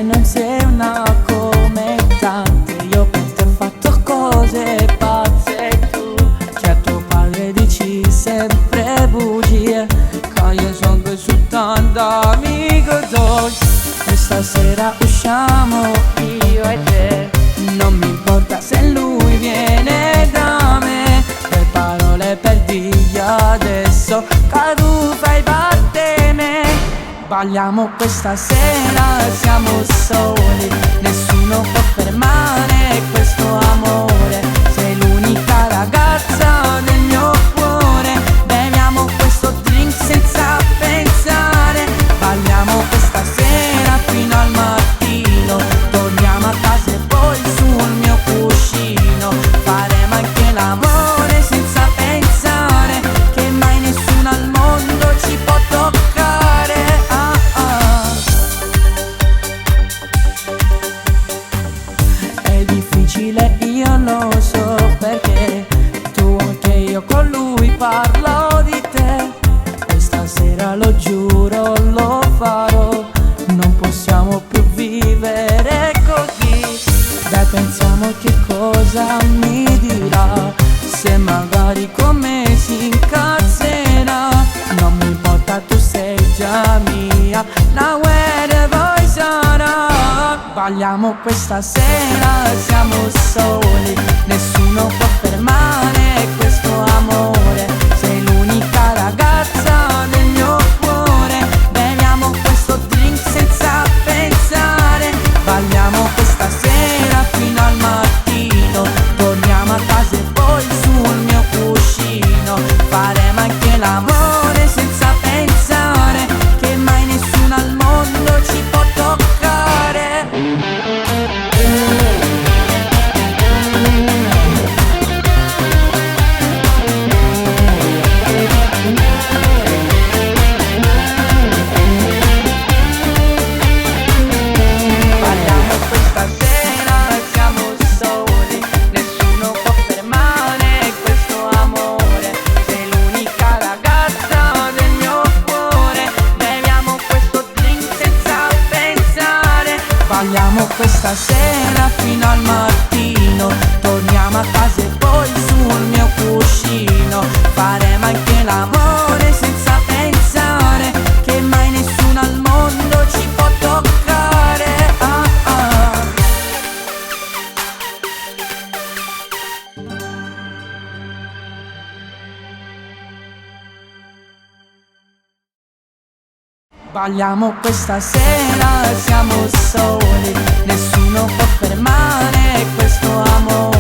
te non sei una come tanti. Io per te ho fatto cose pazze, tu che a tuo padre dici sempre bugie, che io sono soltanto amico tuo. E stasera usciamo io e te, non mi importa se lui viene da me. Le parole per dirgli adesso che tu fai parte di me. Balliamo questa sera, siamo soli, nessuno può fermare questo amore. Sei l'unica ragazza del mio cuore, beviamo questo drink senza pensare. Balliamo questa sera fino al mattino, torniamo a casa e poi sul mio cuscino faremo anche l'amore senza pensare che mai nessuno al mondo ci può toccare. È difficile, io lo so, perché tu anche io con lui parlo di te. E stasera lo giuro, lo farò, non possiamo più vivere così. Dai, pensiamo che cosa mi dirà, se magari con me si incazzerà. Non mi importa, tu sei già mia, now where vuoi sarà. Balliamo questa sera, siamo soli, nessuno può fermare questo amore. Sei l'unica ragazza del mio cuore, beviamo questo drink senza pensare. Balliamo questa sera fino al mattino, torniamo a casa e poi sul mio cuscino faremo anche l'amore senza pensare che mai nessuno al mondo ci può toccare. Balliamo questa sera, siamo soli, nessuno può fermare questo amore. Sei l'unica ragazza del mio cuore, beviamo questo drink senza pensare. Balliamo questa sera fino al mattino, torniamo a casa e poi sul mio cuscino faremo anche l'amore senza pensare che mai nessuno al mondo ci può toccare. Balliamo questa sera, siamo soli, nessuno può fermare questo amore.